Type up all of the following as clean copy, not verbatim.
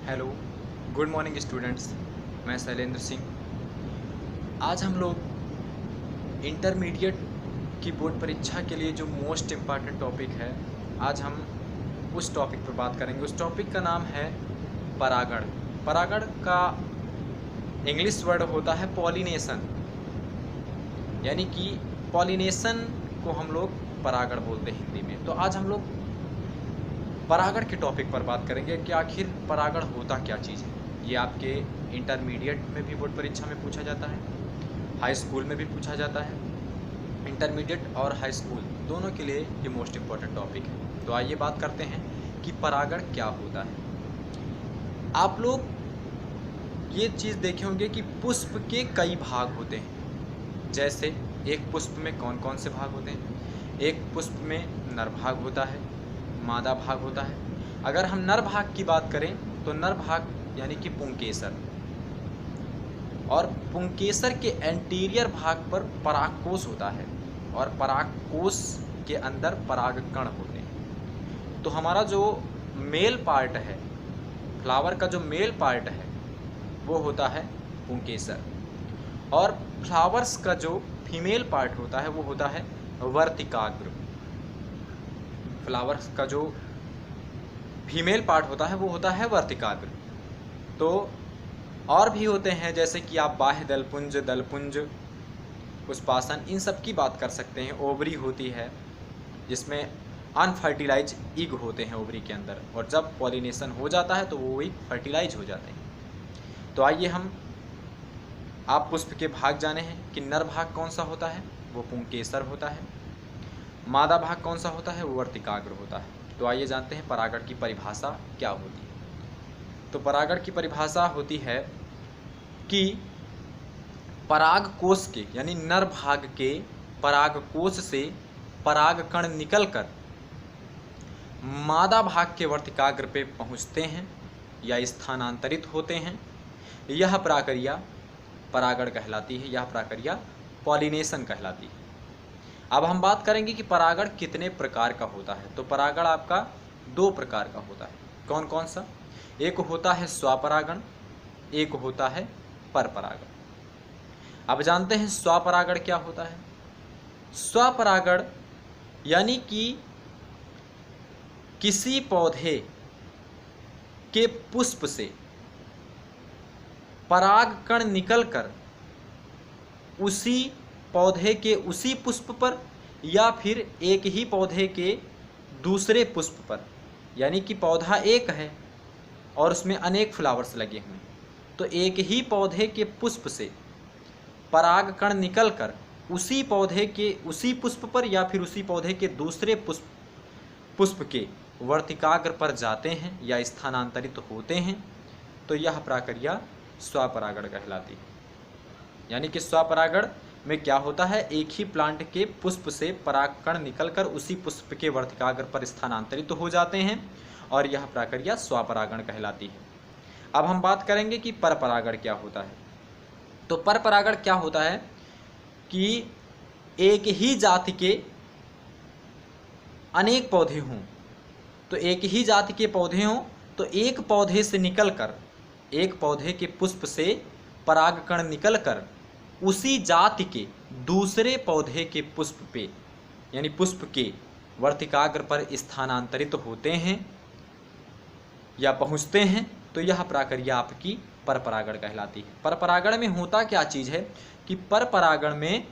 Hello, good morning students. मैं शैलेंद्र सिंह। आज हम लोग इंटरमीडिएट की बोर्ड परीक्षा के लिए जो मोस्ट इम्पॉर्टेंट टॉपिक है, आज हम उस टॉपिक पर बात करेंगे। उस टॉपिक का नाम है परागण। परागण का इंग्लिश वर्ड होता है पॉलिनेशन, यानी कि पॉलिनेशन को हम लोग परागण बोलते हैं हिंदी में। तो आज हम लोग परागण के टॉपिक पर बात करेंगे कि आखिर परागण होता क्या चीज़ है। ये आपके इंटरमीडिएट में भी बोर्ड परीक्षा में पूछा जाता है, हाई स्कूल में भी पूछा जाता है। इंटरमीडिएट और हाई स्कूल दोनों के लिए ये मोस्ट इम्पॉर्टेंट टॉपिक है। तो आइए बात करते हैं कि परागण क्या होता है। आप लोग ये चीज़ देखे होंगे कि पुष्प के कई भाग होते हैं। जैसे एक पुष्प में कौन कौन से भाग होते हैं। एक पुष्प में नर भाग होता है, मादा भाग होता है। अगर हम नर भाग की बात करें तो नर भाग यानी कि पुंकेसर, और पुंकेसर के एंटीरियर भाग पर परागकोश होता है और परागकोश के अंदर परागकण होते हैं। तो हमारा जो मेल पार्ट है, फ्लावर का जो मेल पार्ट है वो होता है पुंकेसर, और फ्लावर्स का जो फीमेल पार्ट होता है वो होता है वर्तिकाग्र। फ्लावर्स का जो फीमेल पार्ट होता है वो होता है वर्तिकाग्र। तो और भी होते हैं, जैसे कि आप बाह्य दलपुंज, दलपुंज, पुष्पासन, इन सब की बात कर सकते हैं। ओवरी होती है जिसमें अनफर्टिलाइज इग होते हैं ओवरी के अंदर, और जब पॉलिनेशन हो जाता है तो वो इग फर्टिलाइज हो जाते हैं। तो आइए हम आप पुष्प के भाग जाने हैं कि नर भाग कौन सा होता है, वो पुंकेसर होता है। मादा भाग कौन सा होता है, वो वर्तिकाग्र होता है। तो आइए जानते हैं परागण की परिभाषा क्या होती है। तो परागण की परिभाषा होती है कि परागकोश के यानी नर भाग के परागकोश से परागकण निकलकर मादा भाग के वर्तिकाग्र पे पहुंचते हैं या स्थानांतरित होते हैं। यह प्रक्रिया परागण कहलाती है, यह प्रक्रिया पॉलिनेशन कहलाती है। अब हम बात करेंगे कि परागण कितने प्रकार का होता है। तो परागण आपका दो प्रकार का होता है। कौन कौन सा? एक होता है स्वपरागण, एक होता है परपरागण। अब जानते हैं स्वपरागण क्या होता है। स्वपरागण यानी कि किसी पौधे के पुष्प से परागकण निकलकर उसी पौधे के उसी पुष्प पर या फिर एक ही पौधे के दूसरे पुष्प पर, यानी कि पौधा एक है और उसमें अनेक फ्लावर्स लगे हुए हैं, तो एक ही पौधे के पुष्प से परागकण निकलकर उसी पौधे के उसी पुष्प पर या फिर उसी पौधे के दूसरे पुष्प के वर्तिकाग्र पर जाते हैं या स्थानांतरित होते हैं। तो यह प्रक्रिया स्वपरागण कहलाती है। यानी कि स्वपरागण में क्या होता है, एक ही प्लांट के पुष्प से परागकण निकलकर उसी पुष्प के वर्तिकाग्र पर स्थानांतरित हो जाते हैं, और यह प्रक्रिया स्वपरागण कहलाती है। अब हम बात करेंगे कि परपरागण क्या होता है। तो परपरागण क्या होता है कि एक ही जाति के अनेक पौधे हों, तो एक ही जाति के पौधे हों तो एक पौधे से निकलकर, एक पौधे के पुष्प से परागकण निकलकर उसी जाति के दूसरे पौधे के पुष्प पे यानी पुष्प के वर्तिकाग्र पर स्थानांतरित होते हैं या पहुंचते हैं। तो यह प्रक्रिया आपकी परपरागण कहलाती है। परपरागण में होता क्या चीज़ है कि परपरागण में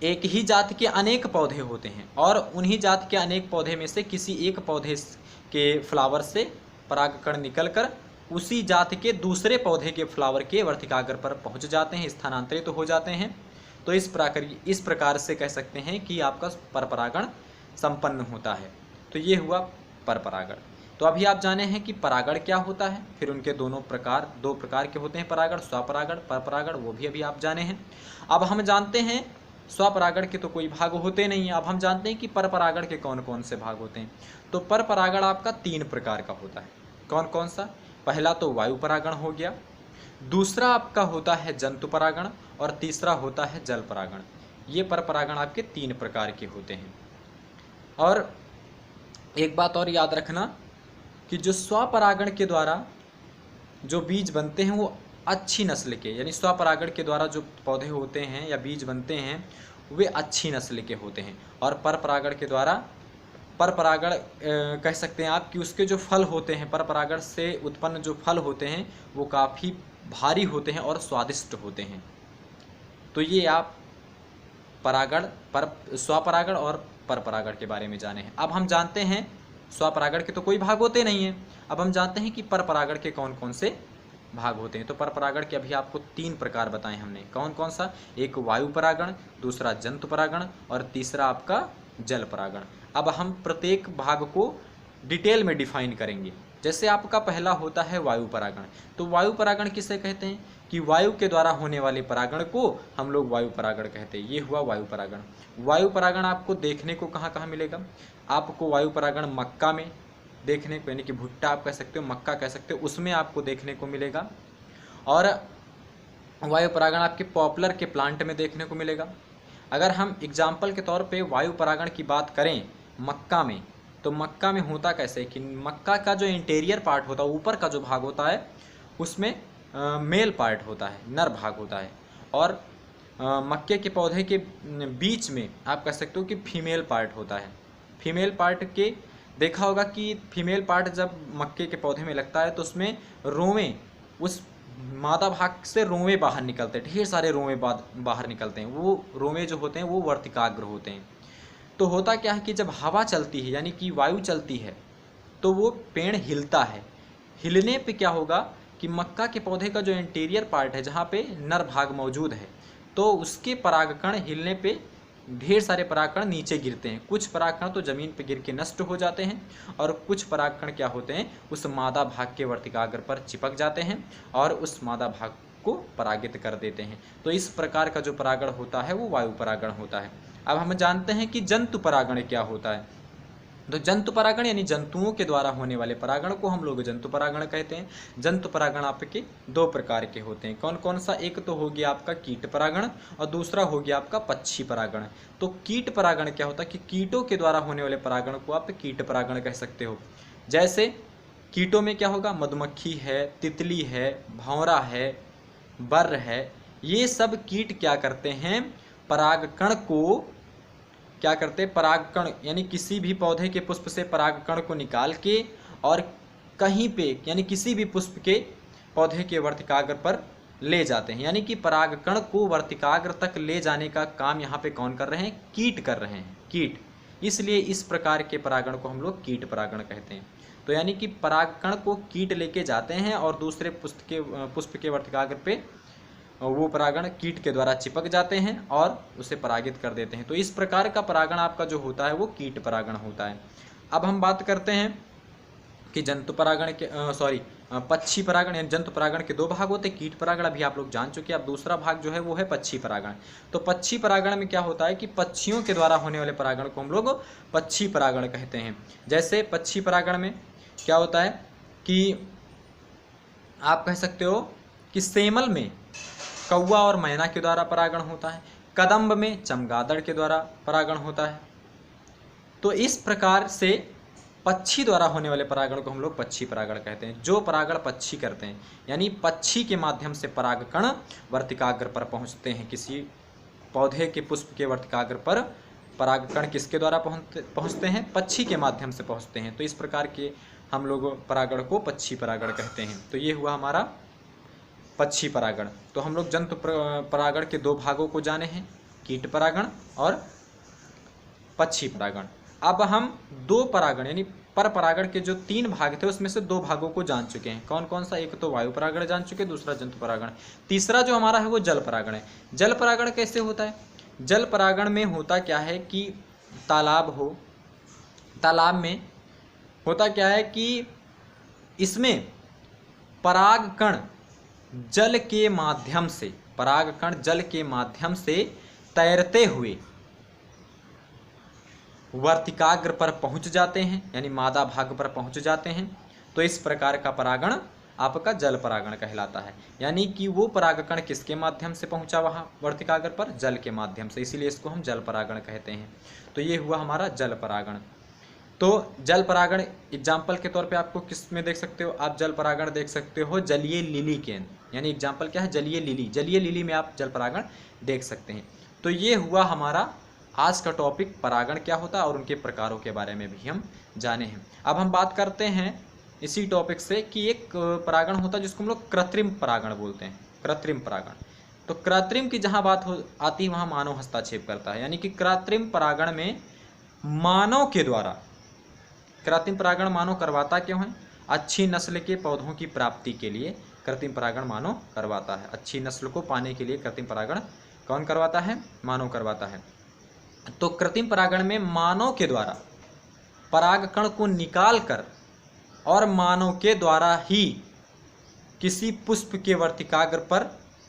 एक ही जाति के अनेक पौधे होते हैं और उन्हीं जाति के अनेक पौधे में से किसी एक पौधे के फ्लावर से परागकण निकलकर उसी जाति के दूसरे पौधे के फ्लावर के वर्तिकाग्र पर पहुंच जाते हैं, स्थानांतरित तो हो जाते हैं। तो इस प्रकार से कह सकते हैं कि आपका परपरागण संपन्न होता है। तो ये हुआ परपरागण। तो अभी आप जाने हैं कि परागण क्या होता है, फिर उनके दो प्रकार के होते हैं परागण, स्वपरागण, परपरागण, वो भी अभी आप जाने हैं। अब हम जानते हैं स्वपरागण के तो कोई भाग होते नहीं हैं। अब हम जानते हैं कि परपरागण के कौन कौन से भाग होते हैं। तो परपरागण आपका 3 प्रकार का होता है। कौन कौन सा? पहला तो वायु परागण हो गया, दूसरा आपका होता है जंतु परागण, और तीसरा होता है जल परागण। ये परपरागण आपके 3 प्रकार के होते हैं। और एक बात और याद रखना कि जो स्वपरागण के द्वारा जो बीज बनते हैं वो अच्छी नस्ल के, यानी स्वपरागण के द्वारा जो पौधे होते हैं या बीज बनते हैं वे अच्छी नस्ल के होते हैं, और परपरागण के द्वारा, परपरागण कह सकते हैं आप कि उसके जो फल होते हैं, परपरागण से उत्पन्न जो फल होते हैं वो काफ़ी भारी होते हैं और स्वादिष्ट होते हैं। तो ये आप परागण, स्वपरागण और परपरागण के बारे में जाने हैं। अब हम जानते हैं स्वपरागण के तो कोई भाग होते नहीं हैं, अब हम जानते हैं कि परपरागण के कौन कौन से भाग होते हैं। तो परपरागण के अभी आपको 3 प्रकार बताए हमने, कौन कौन सा, एक वायु परागण, दूसरा जंतु परागण और तीसरा आपका जल परागण। अब हम प्रत्येक भाग को डिटेल में डिफाइन करेंगे। जैसे आपका पहला होता है वायु परागण। तो वायु परागण किसे कहते हैं कि वायु के द्वारा होने वाले परागण को हम लोग वायु परागण कहते हैं। ये हुआ वायु परागण। वायु परागण आपको देखने को कहाँ कहाँ मिलेगा? आपको वायु परागण मक्का में देखने को, यानी कि भुट्टा आप कह सकते हो, मक्का कह सकते हो, उसमें आपको देखने को मिलेगा। और वायु परागण आपके पॉपुलर के प्लांट में देखने को मिलेगा। अगर हम एग्जाम्पल के तौर पे वायु परागण की बात करें मक्का में, तो मक्का में होता कैसे कि मक्का का जो इंटीरियर पार्ट होता है, ऊपर का जो भाग होता है, उसमें मेल पार्ट होता है, नर भाग होता है, और मक्के के पौधे के बीच में आप कह सकते हो कि फीमेल पार्ट होता है। फीमेल पार्ट के देखा होगा कि फीमेल पार्ट जब मक्के के पौधे में लगता है तो उसमें रोंवे, उस मादा भाग से रोंवे बाहर निकलते हैं, ढेर सारे रोंवे बाहर निकलते हैं। वो रोंवे जो होते हैं वो वर्तिकाग्र होते हैं। तो होता क्या है कि जब हवा चलती है, यानी कि वायु चलती है, तो वो पेड़ हिलता है। हिलने पे क्या होगा कि मक्का के पौधे का जो इंटीरियर पार्ट है, जहाँ पे नर भाग मौजूद है, तो उसके परागकण हिलने पे ढेर सारे परागकण नीचे गिरते हैं। कुछ परागकण तो ज़मीन पे गिर के नष्ट हो जाते हैं, और कुछ परागकण क्या होते हैं, उस मादा भाग के वर्तिकाग्र पर चिपक जाते हैं और उस मादा भाग को परागित कर देते हैं। तो इस प्रकार का जो परागण होता है वो वायु परागण होता है। अब हम जानते हैं कि जंतु परागण क्या होता है। तो जंतु परागण यानी जंतुओं के द्वारा होने वाले परागण को हम लोग जंतु परागण कहते हैं। जंतु परागण आपके 2 प्रकार के होते हैं। कौन कौन सा? एक तो हो गया आपका कीट परागण और दूसरा हो गया आपका पक्षी परागण। तो कीट परागण क्या होता है कि कीटों के द्वारा होने वाले परागण को आप कीट परागण कह सकते हो। जैसे कीटों में क्या होगा, मधुमक्खी है, तितली है, भंवरा है, बर्र है, ये सब कीट क्या करते हैं, परागकण को क्या करते हैं, परागकण यानी किसी भी पौधे के पुष्प से परागकण को निकाल के और कहीं पे यानी किसी भी पुष्प के पौधे के वर्तिकाग्र पर ले जाते हैं। यानी कि परागकण को वर्तिकाग्र तक ले जाने का काम यहाँ पे कौन कर रहे हैं, कीट कर रहे हैं, कीट। इसलिए इस प्रकार के परागण को हम लोग कीट परागण कहते हैं। तो यानी कि परागकण को कीट लेके जाते हैं और दूसरे पुष्प के वर्तिकाग्र पे वो परागण कीट के द्वारा चिपक जाते हैं और उसे परागित कर देते हैं। तो इस प्रकार का परागण आपका जो होता है वो कीट परागण होता है। अब हम बात करते हैं कि जंतु परागण के पक्षी परागण, यानी जंतु परागण के 2 भाग होते हैं। कीट परागण अभी आप लोग जान चुके हैं। अब दूसरा भाग जो है वो है पक्षी परागण। तो पक्षी परागण में क्या होता है कि पक्षियों के द्वारा होने वाले परागण को हम लोग पक्षी परागण कहते हैं। जैसे पक्षी परागण में क्या होता है कि आप कह सकते हो कि सेमल में कौवा और मैना के द्वारा परागण होता है, कदम्ब में चमगादड़ के द्वारा परागण होता है। तो इस प्रकार से पक्षी द्वारा होने वाले परागण को हम लोग पक्षी परागण कहते हैं। जो परागण पक्षी करते हैं, यानी पक्षी के माध्यम से परागकण वर्तिकाग्र पर पहुंचते हैं। किसी पौधे के पुष्प के वर्तिकाग्र पर परागकण किसके द्वारा पहुंचते हैं, पक्षी के माध्यम से पहुंचते हैं। तो इस प्रकार के हम लोग परागण को पक्षी परागण कहते हैं। तो ये हुआ हमारा पक्षी परागण। तो हम लोग जंतु परागण के 2 भागों को जाने हैं, कीट परागण और पक्षी परागण। अब हम 2 परागण यानी पर परागण के जो 3 भाग थे उसमें से 2 भागों को जान चुके हैं। कौन कौन सा? एक तो वायु परागण जान चुके, दूसरा जंतु परागण। तीसरा जो हमारा है वो जल परागण है। जल परागण कैसे होता है? जल परागण में होता क्या है कि तालाब में होता क्या है कि इसमें परागकण जल के माध्यम से, परागकण जल के माध्यम से तैरते हुए वर्तिकाग्र पर पहुंच जाते हैं, यानी मादा भाग पर पहुंच जाते हैं। तो इस प्रकार का परागण आपका जल परागण कहलाता है। यानी कि वो परागकण किसके माध्यम से पहुंचा वहां वर्तिकाग्र पर, जल के माध्यम से, इसीलिए इसको हम जल परागण कहते हैं। तो ये हुआ हमारा जल परागण। तो जल परागण एग्जाम्पल के तौर पे आपको किस में देख सकते हो, आप जल परागण देख सकते हो जलीय लिली के, यानी एग्जाम्पल क्या है, जलीय लिली। जलीय लिली में आप जल परागण देख सकते हैं। तो ये हुआ हमारा आज का टॉपिक, परागण क्या होता है और उनके प्रकारों के बारे में भी हम जाने हैं। अब हम बात करते हैं इसी टॉपिक से कि एक परागण होता है जिसको हम लोग कृत्रिम परागण बोलते हैं, कृत्रिम परागण। तो कृत्रिम की जहाँ बात हो आती है वहाँ मानव हस्तक्षेप करता है, यानी कि कृत्रिम परागण में मानव के द्वारा, कृत्रिम परागण मानव करवाता क्यों है, अच्छी नस्ल के पौधों की प्राप्ति के लिए कृत्रिम परागण मानव करवाता है। अच्छी नस्ल को पाने के लिए कृत्रिम परागण कौन करवाता है, मानव करवाता है। तो कृत्रिम परागण में मानव के द्वारा परागकण को निकाल कर और मानव के द्वारा ही किसी पुष्प के वर्तिकाग्र पर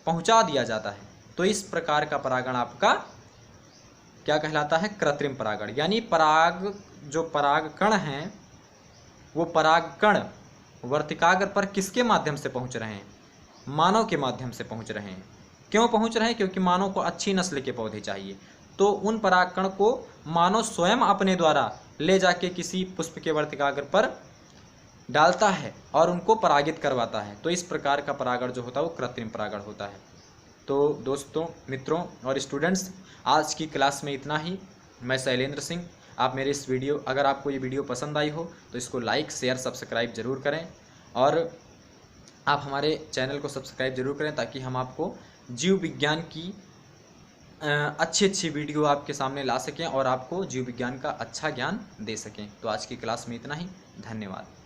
पहुंचा दिया जाता है। तो इस प्रकार का परागण आपका क्या कहलाता है, कृत्रिम परागण। यानी जो परागकण हैं वो परागकण वर्तिकाग्र पर किसके माध्यम से पहुंच रहे हैं, मानव के माध्यम से पहुंच रहे हैं। क्यों पहुंच रहे हैं, क्योंकि मानव को अच्छी नस्ल के पौधे चाहिए। तो उन परागकण को मानव स्वयं अपने द्वारा ले जाके किसी पुष्प के वर्तिकाग्र पर डालता है और उनको परागित करवाता है। तो इस प्रकार का परागण जो होता है वो कृत्रिम परागण होता है। तो दोस्तों, मित्रों और स्टूडेंट्स, आज की क्लास में इतना ही। मैं शैलेंद्र सिंह। आप मेरे इस वीडियो, अगर आपको ये वीडियो पसंद आई हो तो इसको लाइक, शेयर, सब्सक्राइब जरूर करें और आप हमारे चैनल को सब्सक्राइब जरूर करें ताकि हम आपको जीव विज्ञान की अच्छी वीडियो आपके सामने ला सकें और आपको जीव विज्ञान का अच्छा ज्ञान दे सकें। तो आज की क्लास में इतना ही। धन्यवाद।